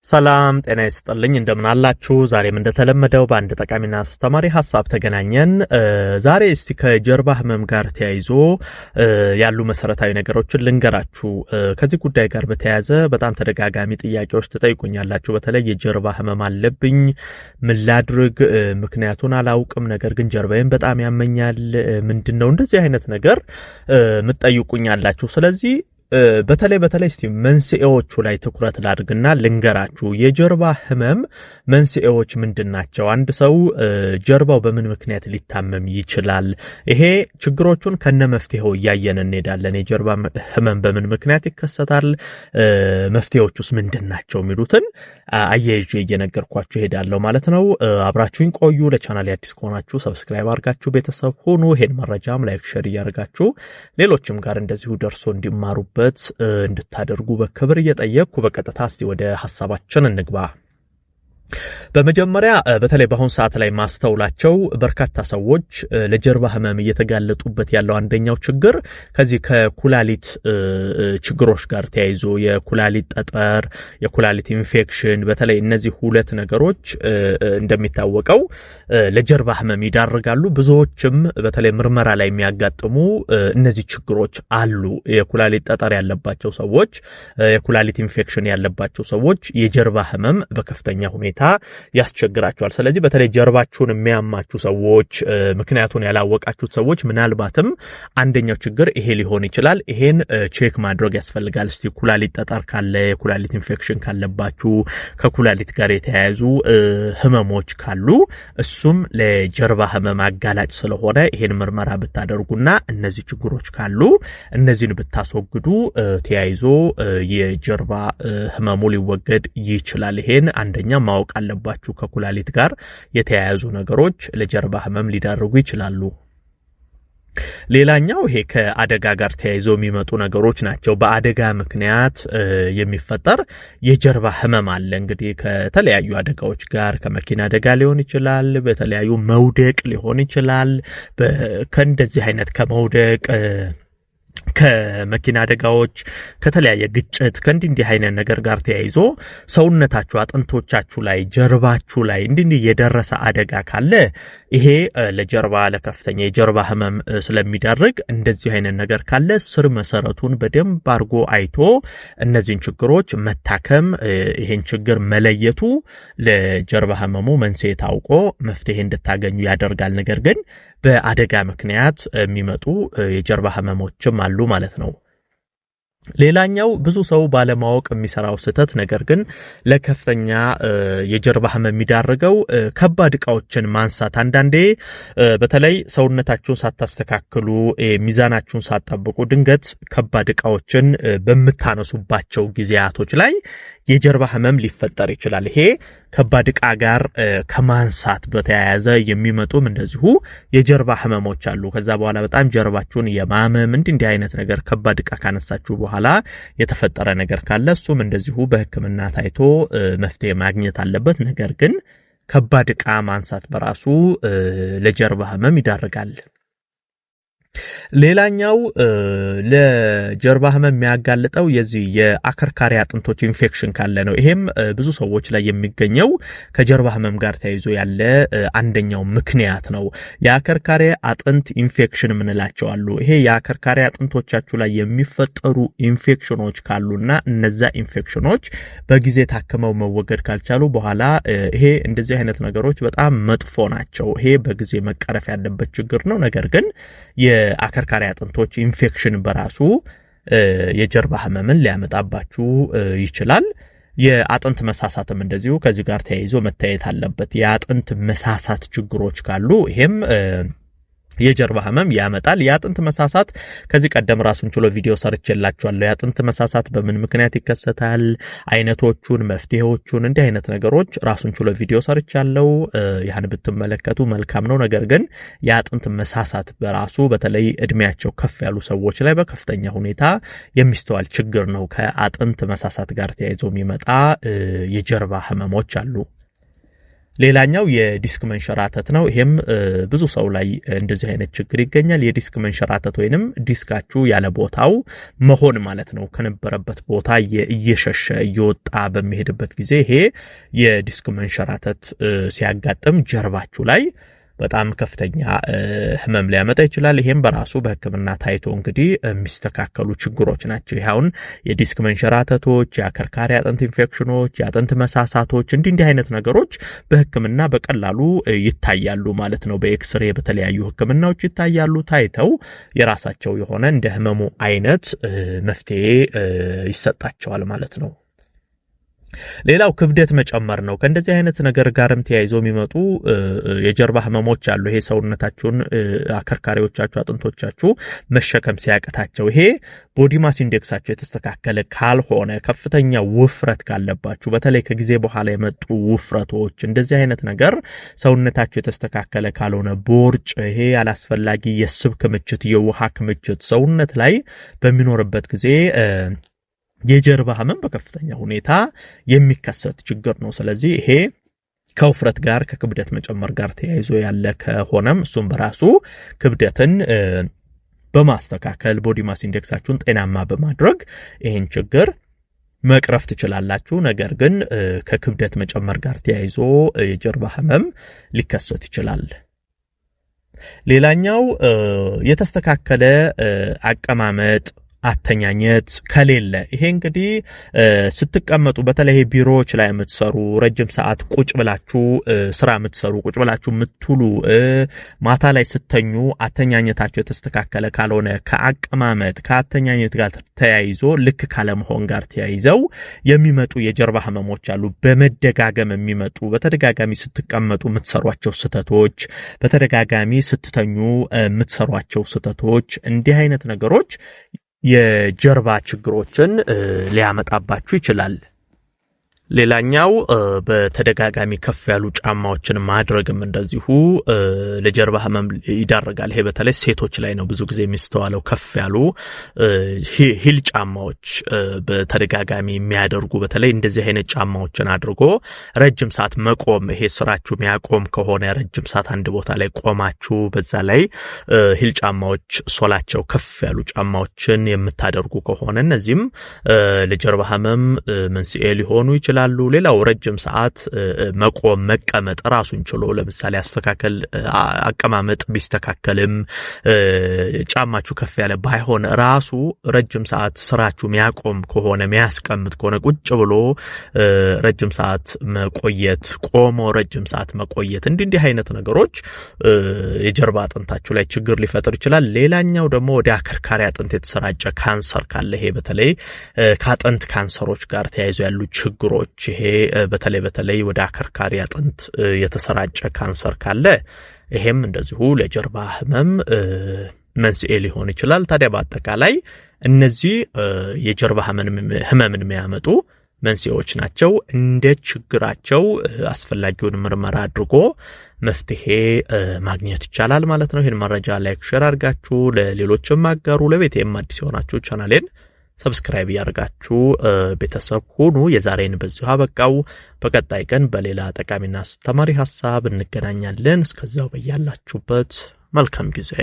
ሰላም ጤና ይስጥልኝ እንደምን አላችሁ ዛሬም እንደተለመደው በአንድ ጠቃሚና አስተማሪ ሐሳብ ተገናኘን ዛሬ እስቲ ከጀርባ ህመም ጋር ተያይዞ ያሉ መሰረታዊ ነገሮችን ልንገራችሁ ከዚህ ጉዳይ ጋር በተያያዘ በጣም ተደጋጋሚ ጥያቄዎች ተጠይቁኛላችሁ በተለይ የጀርባ ህመም አለብኝ ምን ላድርግ ምክንያቱን አላውቅም ነገር ግን ጀርባዬን በጣም ያመኛል ምንድነው እንደዚህ አይነት ነገር ምትጠይቁኛላችሁ ስለዚህ በተለይ እስቲ መንስኤዎቹ ላይ ትኩረት ላድርግና ልንገራችሁ የጀርባ ህመም መንስኤዎች ምንድናቸው አንድ ሰው ጀርባው በምን ምክንያት ሊታመም ይችላል ይሄ ችግሮቹን ከነመፍትሄው ያየን እንሄዳለን የጀርባ ህመም በምን ምክንያት ይከሰታል መፍትሄዎቹስ ምንድናቸው የሚሉትን አያይዤ እየነገርኳችሁ ሄዳለሁ ማለት ነው አብራችሁኝ ቆዩ ለቻናሌ አዲስ ከሆናችሁ ሰብስክራይብ አድርጋችሁ ቤተሰብ ሁኑ ይሄን መረጃም ላይክ ሼር ያርጋችሁ ሌሎችም ጋር እንደዚሁ ደርሶ እንዲማሩ እንድታደርጉ በክብር እየጠየቅኩ በቀጥታ እስቲ ወደ ሐሳባችን እንግባ በመጀመሪያ በተለይ በአሁን ሰዓት ላይ ማስተውላቸው በርካታ ሰዎች ለጀርባ ህመም እየተጋለጡበት ያለው አንደኛው ችግር ከዚህ ከኩላሊት ችግሮች ጋር ተያይዞ የኩላሊት ጠጠር የኩላሊት ኢንፌክሽን በተለይ እነዚህ ሁለት ነገሮች እንደሚታወቀው ለጀርባ ህመም ይዳርጋሉ ብዙዎችም በተለይ ምርመራ ላይ የሚያጋጥሙ እነዚህ ችግሮች አሉ የኩላሊት ጠጠር ያለባቸው ሰዎች የኩላሊት ኢንፌክሽን ያለባቸው ሰዎች የጀርባ ህመም በከፍተኛ ሁኔታ ያስቸግራቸዋል ስለዚህ በተለይ ጀርባችሁን የሚያማችሁ ሰዎች ምክንያቱን ያላወቃችሁት ሰዎች ምናልባትም አንደኛው ችግር ይሄ ሊሆን ይችላል ይሄን ቼክ ማድረግ ያስፈልጋል እስቲ ኩላሊት ጠጠር ካለ ኩላሊት ኢንፌክሽን ካለባችሁ ከኩላሊት ጋር የተያያዙ ህመሞች ካሉ እሱም ለጀርባ ህመም አጋላጭ ስለሆነ ይሄን ምርመራ ብታደርጉና እነዚህ ችግሮች ካሉ እነዚህን ብታስወግዱ ተያይዞ የጀርባ ህመሙ ሊወገድ ይችላል ይሄን አንደኛ ማወቅ አለባችሁ ከኩላሊት ጋር የተያያዙ ነገሮች ለጀርባ ህመም ሊዳርጉ ይችላሉ ሌላኛው ይሄ ከአደጋ ጋር ተያይዞ የሚመጡ ነገሮች ናቸው በአደጋ ምክንያት የሚፈጠር የጀርባ ህመም አለ እንግዲህ ከተለያዩ አደጋዎች ጋር ከመኪና አደጋ ሊሆን ይችላል በተለያዩ መውደቅ ሊሆን ይችላል ከእንደዚህ አይነት ከመውደቅ ከመኪና አደጋዎች ከተለያየ ግጭት ከእንዲህ አይነት ነገር ጋር ተያይዞ ሰውነታችሁ አጥንቶቻችሁ ላይ ጀርባችሁ ላይ እንዲህ የደረሰ አደጋ ካለ ይሄ ለጀርባ ለከፍተኛ የጀርባ ህመም ስለሚዳርግ እንደዚህ አይነት ነገር ካለ ስር መሰረቱን በደንብ አርጎ አይቶ እነዚህን ችግሮች መታከም ይሄን ችግር መለየቱ ለጀርባ ህመሙ መንስኤ ታውቆ መፍትሄ እንድታገኙ ያደርጋል ነገር ግን በአደጋ ምክንያት የሚመጡ የጀርባ ህመሞችም አሉ ማለት ነው ሌላኛው ብዙ ሰው ባለማወቅ የሚሰራው ስህተት ነገር ግን ለከፍተኛ የጀርባ ህመም የሚዳርገው ከባድ ዕቃዎችን ማንሳት አንዳንዴ በተለይ ሰውነታችሁን ሳታስተካክሉ ሚዛናችሁን ሳትጠብቁ ድንገት ከባድ ዕቃዎችን በመታነሱባቸው ጊዜያቶች ላይ የጀርባ ህመም ሊፈጠር ይችላል ይሄ ከባድ ዕቃ ጋር ከማንሳት በተያያዘ የሚመጡም እንደዚሁ የጀርባ ህመሞች አሉ ከዛ በኋላ በጣም ጀርባችሁን የማመም እንዲህ አይነት ነገር ከባድ ዕቃ ካነሳችሁ በኋላ የተፈጠረ ነገር ካለ እሱም እንደዚሁ በህክምና ታይቶ መፍትሄ ማግኘት አለበት ነገር ግን ከባድ ዕቃ ማንሳት በራሱ ለጀርባ ህመም ይዳርጋል ሌላኛው ለጀርባ ህመም የሚያጋልጠው የዚህ የአከርካሪ አጥንቶች ኢንፌክሽን ካለ ነው ይሄም ብዙ ሰዎች ላይ የሚገኘው ከጀርባ ህመም ጋር ተያይዞ ያለ አንደኛው ምክንያት ነው የአከርካሪ አጥንት ኢንፌክሽን ምንላቸው አሉ ይሄ የአከርካሪ አጥንቶቻችሁ ላይ የሚፈጠሩ ኢንፌክሽኖች ካሉና እነዛ ኢንፌክሽኖች በጊዜ ታከመው መወገድ ካልቻሉ በኋላ ይሄ እንደዚህ አይነት ነገሮች በጣም መጥፎ ናቸው ይሄ በጊዜ መቀረፍ ያለበት ችግር ነው ነገር ግን የአከርካሪ አጥንቶች ኢንፌክሽን በራሱ የጀርባ ህመምን ሊያመጣባችሁ ይችላል የአጥንት መሳሳትም እንደዚሁ ከዚህ ጋር ተያይዞ መታየት አለበት የአጥንት መሳሳት ችግሮች ካሉ ይሄም የጀርባ ህመም ያመጣል የአጥንት መሳሳት ከዚህ ቀደም ራሱን ችሎ ቪዲዮ ሰርቼላችኋለሁ የአጥንት መሳሳት በምን ምክንያት ይከሰታል አይነቶቹን መፍትሄዎቹን እንዲህ አይነት ነገሮች ራሱን ችሎ ቪዲዮ ሰርቻለሁ ያን ብትመለከቱ መልካም ነው ነገር ግን የአጥንት መሳሳት በራሱ በተለይ እድሜያቸው ከፍ ያሉ ሰዎች ላይ በከፍተኛ ሁኔታ የሚስተዋል ችግር ነው ከአጥንት መሳሳት ጋር ተያይዞ የሚመጣ የጀርባ ህመሞች አሉ ሌላኛው የዲስክ መንሸራተት ነው። ይሄም ብዙ ሰው ላይ እንደዚህ አይነት ችግር ይገኛል። የዲስክ መንሸራተት ወይንም ዲስካችሁ ያለ ቦታው መሆን ማለት ነው። ከነበረበት ቦታ እየሸሸ እየወጣ በሚሄድበት ጊዜ ይሄ የዲስክ መንሸራተት ሲያጋጥም ጀርባችሁ ላይ በጣም ከፍተኛ ህመም ሊያመጣ ይችላል። ይሄም በራሱ በህክምና ታይቶ እንግዲህ የሚስተካከሉ ችግሮች ናቸው። ይሄውን የዲስክ መንሸራተቶች፣ የአከርካሪ አጥንት ኢንፌክሽኖች፣ የአጥንት መሳሳቶች እንዲህ አይነት ነገሮች በህክምና በቀላሉ ይታያሉ ማለት ነው። በኤክስሬ በተለያዩ ህክምናዎች ይታያሉ። ታይተው የራሳቸው የሆነ እንደ ህመሙ አይነት መፍትሄ ይሰጣቸዋል ማለት ነው። ሌላው ክብደት መጨመር ነው። ከእንደዚህ አይነት ነገር ጋርም ተያይዞ የሚመጡ የጀርባ ህመሞች አሉ። ይሄ ሰውነታችሁን አከርካሪዎቻችሁ አጥንቶቻችሁ መሸከም ሲያቀታቸው ይሄ ቦዲ ማስ ኢንዴክሳችሁ የተስተካከለ ካልሆነ ከፍተኛ ውፍረት ካለባችሁ በተለይ ከጊዜ በኋላ የመጡ ውፍረቶች እንደዚህ አይነት ነገር ሰውነታችሁ የተስተካከለ ካልሆነ ቦርጭ ይሄ አላስፈላጊ የስብ ክምችት የውሃ ክምችት ሰውነት ላይ በሚኖርበት ጊዜ የጀርባ ህመም በከፍተኛ ሁኔታ የሚከሰት ችግር ነው። ስለዚህ ይሄ ከውፍረት ጋር ከክብደት መጨመር ጋር ተያይዞ ያለ ከሆነም እሱም በራሱ ክብደትን በማስተካከል ቦዲ ማስ ኢንዴክሳችሁን ጤናማ በማድረግ ይሄን ችግር መቅረፍ ትችላላችሁ። ነገር ግን ከክብደት መጨመር ጋር ተያይዞ የጀርባ ህመም ሊከሰት ይችላል። ሌላኛው የተስተካከለ አቀማመጥ አተኛኘት ከሌለ ይሄ እንግዲህ ስትቀመጡ በተለይ ቢሮዎች ላይ የምትሰሩ ረጅም ሰዓት ቁጭ ብላችሁ ስራ የምትሰሩ ቁጭ ብላችሁ የምትውሉ ማታ ላይ ስተኙ አተኛኘታችሁ የተስተካከለ ካልሆነ ከአቀማመጥ ከአተኛኘት ጋር ተያይዞ ልክ ካለመሆን ጋር ተያይዘው የሚመጡ የጀርባ ህመሞች አሉ። በመደጋገም የሚመጡ በተደጋጋሚ ስትቀመጡ የምትሰሯቸው ስህተቶች፣ በተደጋጋሚ ስትተኙ የምትሰሯቸው ስህተቶች እንዲህ አይነት ነገሮች የጀርባ ችግሮችን ሊያመጣባችሁ ይችላል። ሌላኛው በተደጋጋሚ ከፍ ያሉ ጫማዎችን ማድረግም እንደዚሁ ለጀርባ ህመም ይዳረጋል። ይሄ በተለይ ሴቶች ላይ ነው ብዙ ጊዜ የሚስተዋለው። ከፍ ያሉ ሂል ጫማዎች በተደጋጋሚ የሚያደርጉ በተለይ እንደዚህ አይነት ጫማዎችን አድርጎ ረጅም ሰዓት መቆም፣ ይሄ ስራችሁ የሚያቆም ከሆነ ረጅም ሰዓት አንድ ቦታ ላይ ቆማችሁ በዛ ላይ ሂል ጫማዎች ሶላቸው ከፍ ያሉ ጫማዎችን የምታደርጉ ከሆነ እነዚህም ለጀርባ ህመም መንስኤ ሊሆኑ ይችላል። ሌላው ረጅም ሰዓት መቆም መቀመጥ ራሱን ችሎ ለምሳሌ አስተካከል አቀማመጥ ቢስተካከልም ጫማችሁ ከፍ ያለ ባይሆን ራሱ ረጅም ሰዓት ስራችሁ የሚያቆም ከሆነ የሚያስቀምጥ ከሆነ ቁጭ ብሎ ረጅም ሰዓት መቆየት ቆሞ ረጅም ሰዓት መቆየት እንዲህ አይነት ነገሮች የጀርባ አጥንታችሁ ላይ ችግር ሊፈጥር ይችላል። ሌላኛው ደግሞ ወደ አከርካሪ አጥንት የተሰራጨ ካንሰር ካለ ይሄ በተለይ ከአጥንት ካንሰሮች ጋር ተያይዞ ያሉ ችግሮች ይሄ በተለይ ወደ አከርካሪ አጥንት የተሰራጨ ካንሰር ካለ ይሄም እንደዚሁ ለጀርባ ህመም መንስኤ ሊሆን ይችላል። ታዲያ በአጠቃላይ እነዚህ የጀርባ ህመምን የሚያመጡ መንስኤዎች ናቸው። እንደ ችግራቸው አስፈላጊውን ምርመራ አድርጎ መፍትሄ ማግኘት ይቻላል ማለት ነው። ይሄን መረጃ ላይክ ሼር አድርጋችሁ ለሌሎችም አጋሩ። ለቤቴም አዲስ የሆናችሁ ቻናሌን ሰብስክራይብ ያርጋችሁ ቤተሰብ ሁኑ። የዛሬን በዚሁ አበቃው። በቀጣይ ቀን በሌላ ጠቃሚና አስተማሪ ሐሳብ እንገናኛለን። እስከዛው በያላችሁበት መልካም ጊዜ